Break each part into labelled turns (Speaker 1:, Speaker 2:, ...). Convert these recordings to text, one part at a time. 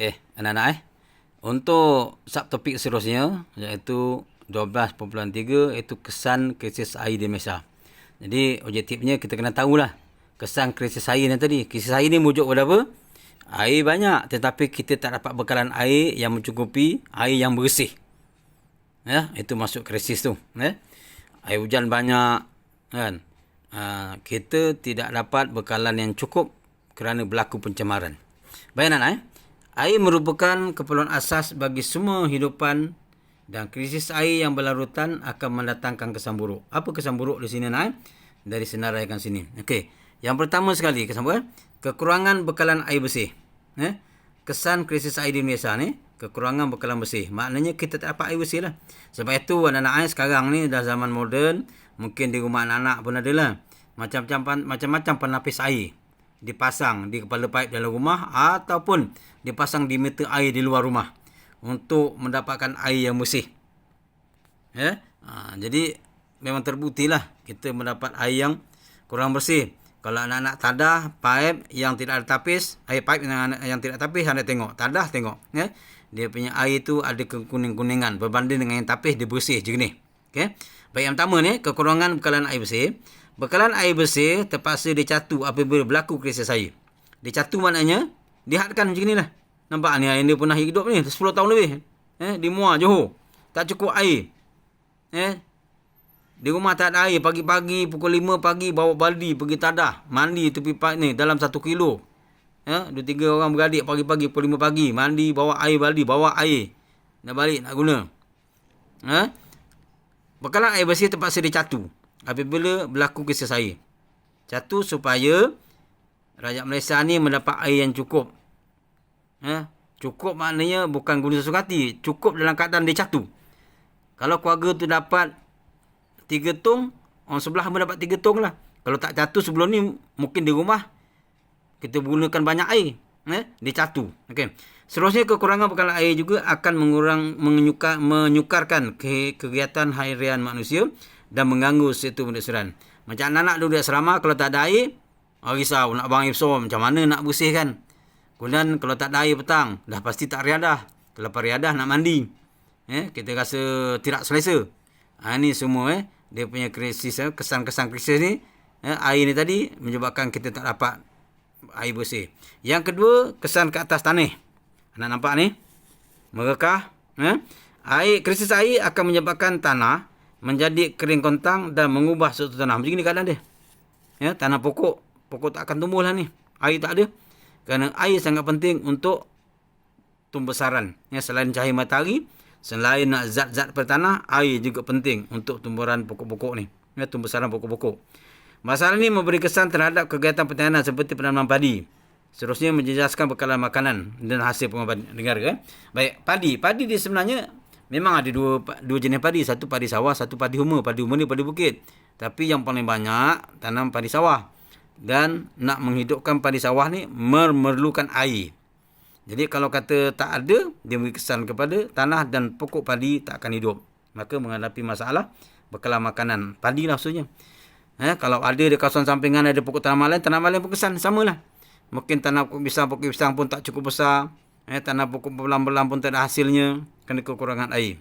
Speaker 1: Okey, anak-anak untuk subtopik seterusnya iaitu 12.3 iaitu kesan krisis air di Malaysia. Jadi objektifnya kita kena tahulah kesan krisis air ni tadi. Krisis air ni mujuk pada apa? Air banyak tetapi kita tak dapat bekalan air yang mencukupi, air yang bersih. Ya, itu masuk krisis tu, ya. Air hujan banyak kan. Kita tidak dapat bekalan yang cukup kerana berlaku pencemaran. Baik anak-anak, air merupakan keperluan asas bagi semua hidupan dan krisis air yang berlarutan akan mendatangkan kesan buruk. Apa kesan buruk di sini anak? Dari senaraikan sini. Okey. Yang pertama sekali kesan buruk, kekurangan bekalan air bersih. Kesan krisis air di Malaysia ni, kekurangan bekalan bersih. Maknanya kita tak dapat air bersih lah. Sebab itu anak-anak sekarang ni dah zaman moden, mungkin di rumah anak-anak pun ada lah. Macam-macam penapis air dipasang di kepala paip dalam rumah ataupun dipasang di meter air di luar rumah untuk mendapatkan air yang bersih. Jadi memang terbuktilah kita mendapat air yang kurang bersih. Kalau anak-anak tadah paip yang tidak ada tapis, air paip yang tidak tapis, anda tengok, tadah tengok, dia punya air tu ada kekuning-kuningan berbanding dengan yang tapis dia bersih jernih. Okey. Baik, yang pertama ni kekurangan bekalan air bersih. Bekalan air bersih terpaksa dicatu apabila berlaku krisis air. Dicatu maknanya dihadkan macam ni lah. Nampak ni air dia pernah hidup ni 10 tahun lebih. Di Muar, Johor. Tak cukup air. Di rumah tak ada air. Pagi-pagi pukul 5 pagi bawa baldi pergi tadah. Mandi tepi paip ni dalam 1 kilo. 2-3 orang beradik pagi-pagi pukul 5 pagi. Mandi bawa air baldi. Bawa air. Nak balik nak guna. Bekalan air bersih terpaksa dicatu apabila berlaku krisis air. Catu supaya rakyat Malaysia ni mendapat air yang cukup. Cukup maknanya bukan guna sesuka hati. Cukup dalam keadaan dia catu. Kalau keluarga tu dapat 3 tong, orang sebelah pun dapat 3 tong lah. Kalau tak catu sebelum ni, mungkin di rumah kita gunakan banyak air. Dia catu. Okay. Seterusnya kekurangan bekalan air juga akan menyukarkan kegiatan harian manusia dan mengganggu situ pendesuran. Macam anak-anak duduk di asrama, kalau tak ada air, risau nak buang air besar, macam mana nak bersihkan. Kemudian kalau tak ada air petang, dah pasti tak riadah. Kalau riadah nak mandi, kita rasa tidak selesa. Ini semua dia punya krisis, kesan-kesan krisis ni, air ni tadi menyebabkan kita tak dapat air bersih. Yang kedua, kesan ke atas tanah. Anak nampak ni? Merekah. Krisis air akan menyebabkan tanah menjadi kering kontang dan mengubah struktur tanah. Macam ni keadaan dia. Tanah pokok tak akan tumbuh lah ni. Air tak ada. Kerana air sangat penting untuk tumbesaran. Selain cahaya matahari, selain nak zat-zat pada tanah, air juga penting untuk tumbuhan pokok-pokok ni. Tumbesaran pokok-pokok. Masalah ini memberi kesan terhadap kegiatan pertanian seperti penanaman padi. Seterusnya menjejaskan bekalan makanan dan hasil pengubahan negara. Baik, padi. Padi dia sebenarnya memang ada dua jenis padi. Satu padi sawah, satu padi huma. Padi huma ni padi bukit. Tapi yang paling banyak tanam padi sawah. Dan nak menghidupkan padi sawah ni memerlukan air. Jadi kalau kata tak ada, dia beri kesan kepada tanah dan pokok padi tak akan hidup. Maka menghadapi masalah bekalan makanan. Padi lah maksudnya. Kalau ada di kawasan sampingan ada pokok tanaman lain pun kesan samalah. Mungkin tanah pokok pisang pun tak cukup besar. Tanah pokok belang-belang pun tak ada hasilnya kerana kekurangan air.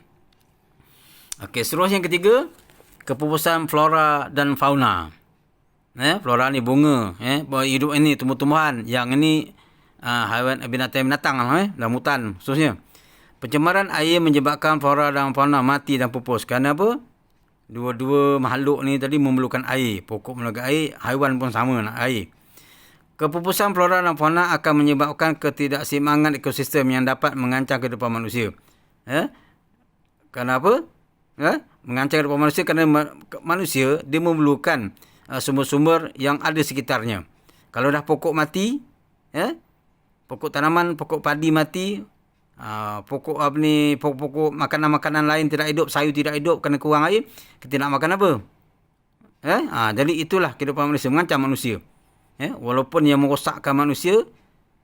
Speaker 1: Okey, seterusnya yang ketiga, kepupusan flora dan fauna. Flora ni bunga, hidup ini tumbuh-tumbuhan, yang ini haiwan binatang-binatang dalam hutan khususnya. Pencemaran air menyebabkan flora dan fauna mati dan pupus. Kerana apa? Dua-dua makhluk ni tadi memerlukan air. Pokok memerlukan air, haiwan pun sama nak air. Kepupusan flora dan fauna akan menyebabkan ketidakseimbangan ekosistem yang dapat mengancam kehidupan manusia. Kenapa? Mengancam kehidupan manusia kerana manusia dia memerlukan sumber-sumber yang ada sekitarnya. Kalau dah pokok mati, pokok tanaman, pokok padi mati, pokok makanan-makanan lain tidak hidup, sayur tidak hidup kerana kurang air, kita nak makan apa? Jadi itulah kehidupan manusia, mengancam manusia. Walaupun yang merosakkan manusia,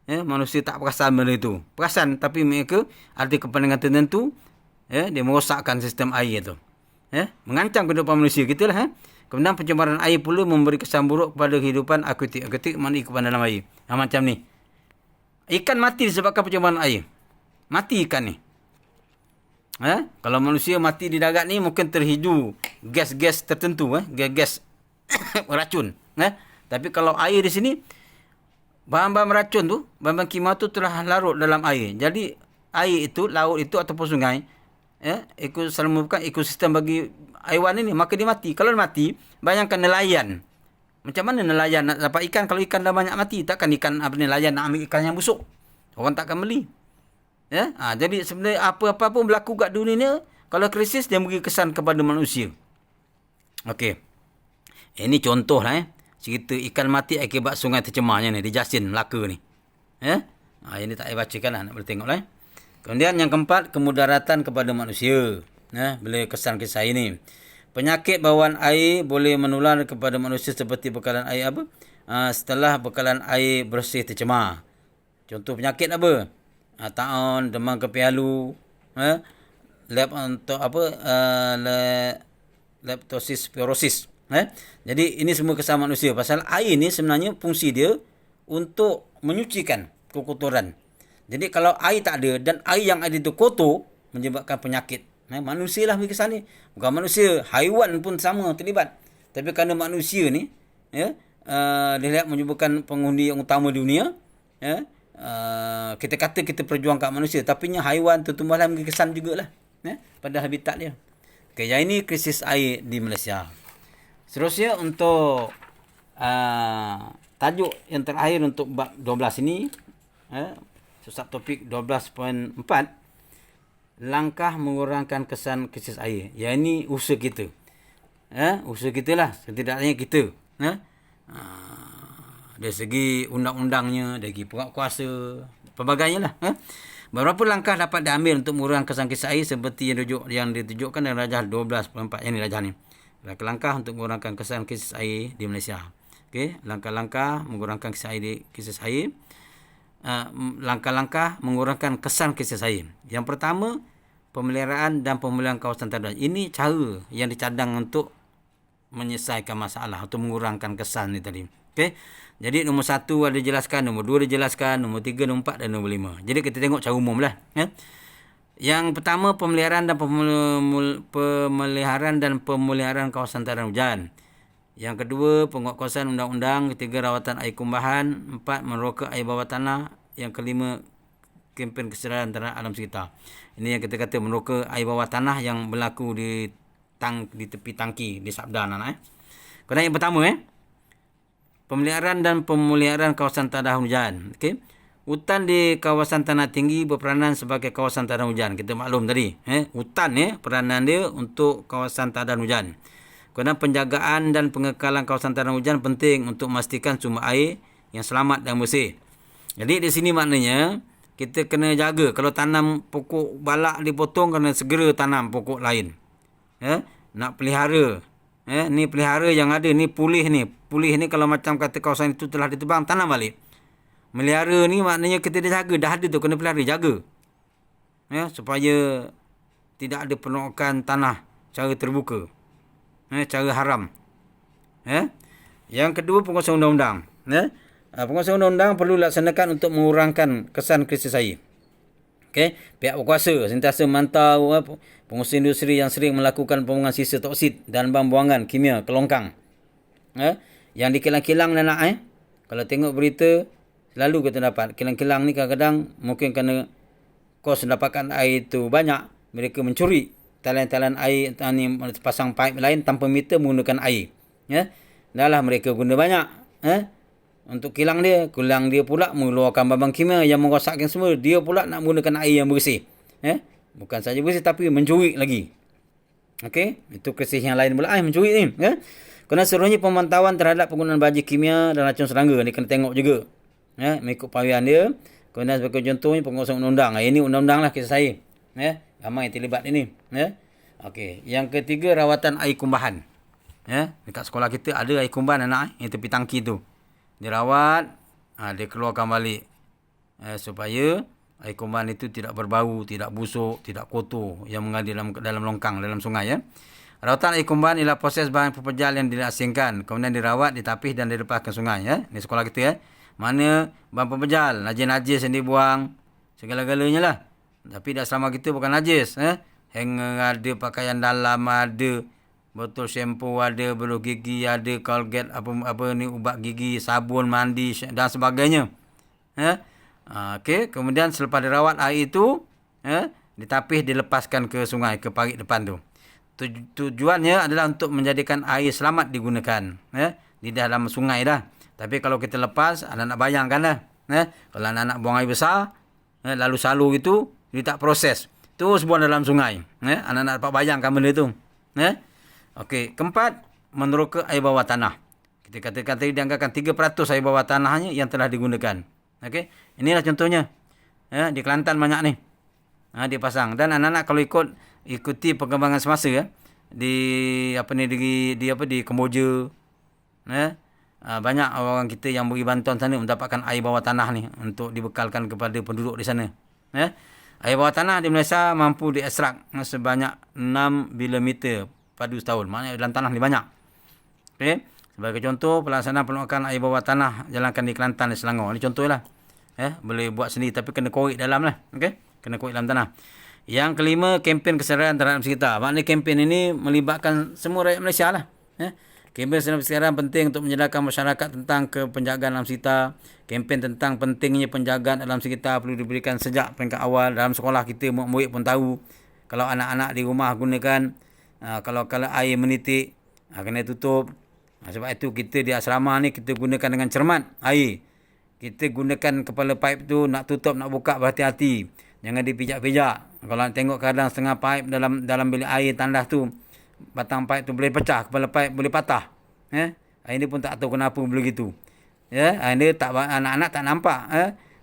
Speaker 1: manusia tak perasan benda itu. Perasan, tapi mereka ada kepentingan tertentu, dia merosakkan sistem air itu. Mengancam kehidupan manusia kita lah. Kemudian pencemaran air pula memberi kesan buruk kepada kehidupan akuatik. Akuatik maknanya kehidupan dalam air. Macam ni. Ikan mati disebabkan pencemaran air. Mati ikan ni. Kalau manusia mati di darat ni mungkin terhidu gas-gas tertentu, gas-gas racun. Tapi kalau air di sini, bahan-bahan racun tu, bahan-bahan kimia tu telah larut dalam air. Jadi air itu, laut itu ataupun sungai, selalu merupakan ekosistem bagi haiwan ini, maka dia mati. Kalau dia mati, bayangkan nelayan. Macam mana nelayan nak dapat ikan kalau ikan dah banyak mati? Takkan ikan nelayan nak ambil ikan yang busuk. Orang takkan beli. Jadi sebenarnya apa-apa pun berlaku kat dunia ni, kalau krisis dia beri kesan kepada manusia. Okey. Ini contoh lah cerita ikan mati akibat sungai tercemarnya ni di Jasin, Melaka ni. Ini tak payah bacakan lah, nak boleh tengok lah. Kemudian yang keempat, kemudaratan kepada manusia. Bila kesan kisah ini. Penyakit bawaan air boleh menular kepada manusia seperti bekalan air apa? Setelah bekalan air bersih tercemar. Contoh penyakit apa? Taun, demam kepialu, leptospirosis. Jadi ini semua kesan manusia. Pasal air ni sebenarnya fungsi dia untuk menyucikan kekotoran. Jadi kalau air tak ada dan air yang ada itu kotor, menyebabkan penyakit. Manusia lah bagi kesan ni. Bukan manusia, haiwan pun sama terlibat. Tapi kerana manusia ni, dilihat menyebabkan pengundi yang utama dunia, kita kata kita perjuang kat manusia, tapi haiwan tumbuh-tumbuhan bagi kesan jugalah pada habitat dia. Okay, yang ini krisis air di Malaysia. Seterusnya untuk tajuk yang terakhir untuk bab 12 ini, subtopik 12.4, langkah mengurangkan kesan krisis air. Yang ini usaha kita. Usaha kita lah, setidaknya kita. Dari segi undang-undangnya, dari segi penguatkuasa, pelbagainya lah. Beberapa langkah dapat diambil untuk mengurangkan kesan krisis air seperti yang ditunjukkan dalam Rajah 12.4. Yang ni Rajah ni. Langkah-langkah untuk mengurangkan kesan krisis air di Malaysia. Okey, langkah-langkah mengurangkan krisis air. Langkah-langkah mengurangkan kesan krisis air. Yang pertama, pemeliharaan dan pemulihan kawasan tadar. Ini cara yang dicadang untuk menyelesaikan masalah, untuk mengurangkan kesan ni tadi. Okey. Jadi nombor 1 ada jelaskan, nombor 2 ada jelaskan, nombor 3, nombor 4 dan nombor 5. Jadi kita tengok cara umum lah. Yang pertama, pemeliharaan dan pemulihan kawasan tadar hujan. Yang kedua, penguatkuasaan undang-undang. Ketiga, rawatan air kumbahan. 4, meneroka air bawah tanah. Yang kelima, kempen kesedaran terhadap alam sekitar. Ini yang kita kata meneroka air bawah tanah yang berlaku di tepi tangki di Sabda anak. Kemudian yang pertama, pemeliharaan dan pemulihan kawasan tadar hujan. Okey. Hutan di kawasan tanah tinggi berperanan sebagai kawasan tadar hujan. Kita maklum tadi, hutan peranan dia untuk kawasan tadar hujan. Kemudian penjagaan dan pengekalan kawasan tadar hujan penting untuk memastikan sumber air yang selamat dan bersih. Jadi di sini maknanya kita kena jaga. Kalau tanam pokok balak dipotong, kena segera tanam pokok lain. Nak pelihara. Ni pelihara yang ada ni pulih ni. Pulih ni kalau macam kata kawasan itu telah ditebang, tanam balik. Melihara ni maknanya kita dah jaga. Dah ada tu kena pelihara, jaga. Supaya tidak ada penolakan tanah cara terbuka. Cara haram. Yang kedua, penguasaan undang-undang. Penguasaan undang-undang perlu dilaksanakan untuk mengurangkan kesan krisis air. Okay. Pihak berkuasa sentiasa memantau pengusaha industri yang sering melakukan pembuangan sisa toksik dan bahan buangan kimia ke longkang. Yang di kilang-kilang dan kalau tengok berita, selalu kita dapat kilang-kilang ni kadang-kadang mungkin kerana kos mendapatkan air itu banyak, mereka mencuri talian-talian air, pasang pipe lain tanpa meter menggunakan air. Dah lah mereka guna banyak. Untuk kilang dia pula mengeluarkan bahan kimia yang merosakkan semua. Dia pula nak menggunakan air yang bersih. Bukan saja bersih tapi mencuri lagi. Okey, itu krisis yang lain pula mencuri ni. Kerana seluruhnya pemantauan terhadap penggunaan baja kimia dan racun serangga ni kena tengok juga. Mengikut pawian dia. Kemudian sebagai contohnya penguasaan undang-undang. Ini undang-undang lah kisah saya. Ramai yang terlibat ini. Okey, yang ketiga, rawatan air kumbahan. Dekat sekolah kita ada air kumbahan anak yang tepi tangki tu. Dia rawat, dia keluarkan balik. Supaya air kumbahan itu tidak berbau, tidak busuk, tidak kotor yang mengalir dalam longkang, dalam sungai. Rawatan air kumbahan ialah proses bahan pepejal yang diasingkan, kemudian dirawat, ditapis dan dilepaskan sungai. Ini sekolah kita. Mana bahan pembejal, najis-najis yang dibuang, segala-galanya lah. Tapi di asrama kita bukan najis. Hanger ada, pakaian dalam ada, botol shampoo ada, beruh gigi ada, Colgate apa ni, ubat gigi, sabun mandi dan sebagainya. Okey, kemudian selepas dirawat air itu ditapis, dilepaskan ke sungai, ke parit depan tu. Tujuannya adalah untuk menjadikan air selamat digunakan di dalam sungai dah. Tapi kalau kita lepas, anak-anak bayangkanlah kalau anak-anak buang air besar lalu salur itu dia tak proses, terus buang dalam sungai. Anak-anak dapat bayangkan benda tu. Okey, keempat, meneroka air bawah tanah. Kita katakan tadi dianggarkan 3% air bawah tanahnya yang telah digunakan. Okey, inilah contohnya. Di Kelantan banyak ni. Dia pasang, dan anak-anak kalau ikuti perkembangan semasa di di Kemboja, banyak orang kita yang beri bantuan sana mendapatkan air bawah tanah ni untuk dibekalkan kepada penduduk di sana. Air bawah tanah di Malaysia mampu diekstrak sebanyak 6 bilimeter padu setahun. Maknanya dalam tanah ni banyak. Okey, sebagai contoh pelaksanaan penolakan air bawah tanah jalankan di Kelantan dan Selangor. Ini contohlah. Boleh buat sendiri tapi kena korek dalam lah. Okey, kena korek dalam tanah. Yang kelima, kempen kesedaran terhadap sekitar. Maknanya kempen ini melibatkan semua rakyat Malaysia lah. Kempen kesedaran penting untuk menyedarkan masyarakat tentang penjagaan alam sekitar. Kempen tentang pentingnya penjagaan alam sekitar perlu diberikan sejak peringkat awal. Dalam sekolah kita, murid pun tahu. Kalau anak-anak di rumah gunakan, kalau air menitik, kena tutup. Sebab itu kita di asrama ni kita gunakan dengan cermat air. Kita gunakan kepala paip tu, nak tutup, nak buka berhati-hati. Jangan dipijak-pijak. Kalau tengok kadang setengah paip dalam bilik air tandas tu, batang paip tu boleh pecah, kepala paip boleh patah. Ini pun tak tahu kenapa boleh gitu. Ini anak-anak tak nampak.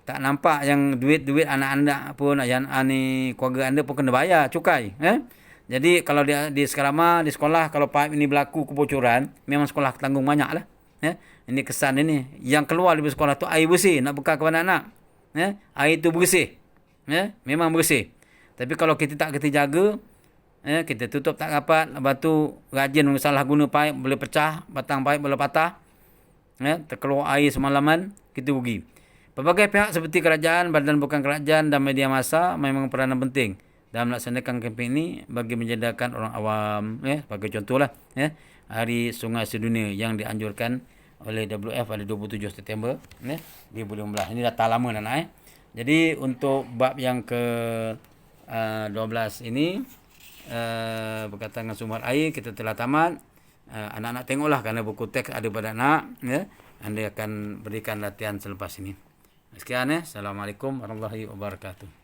Speaker 1: Tak nampak yang duit anak-anak pun, yang ni keluarga anda pun kena bayar cukai. Jadi kalau di sekarang di sekolah, kalau paip ini berlaku kebocoran, memang sekolah tanggung banyak lah. Ini kesan ini. Yang keluar dari sekolah tu air bersih, nak bekal kepada anak. Air tu bersih. Memang bersih. Tapi kalau kita tak jaga, kita tutup tak rapat, lepas tu rajin salah guna paip, boleh pecah, batang paip boleh patah, terkeluar air semalaman, kita rugi. Pelbagai pihak seperti kerajaan, badan bukan kerajaan dan media massa memang peranan penting dalam melaksanakan kempen ini bagi menjadikan orang awam. Sebagai contohlah, Hari Sungai Sedunia yang dianjurkan oleh WWF pada 27 September di bulan 12. Ini dah lama anak-anak. Jadi untuk bab yang ke 12 ini berkaitan dengan sumber air kita telah tamat. Anak-anak tengoklah kerana buku teks ada pada anak. Anda akan berikan latihan selepas ini. Sekian. Assalamualaikum warahmatullahi wabarakatuh.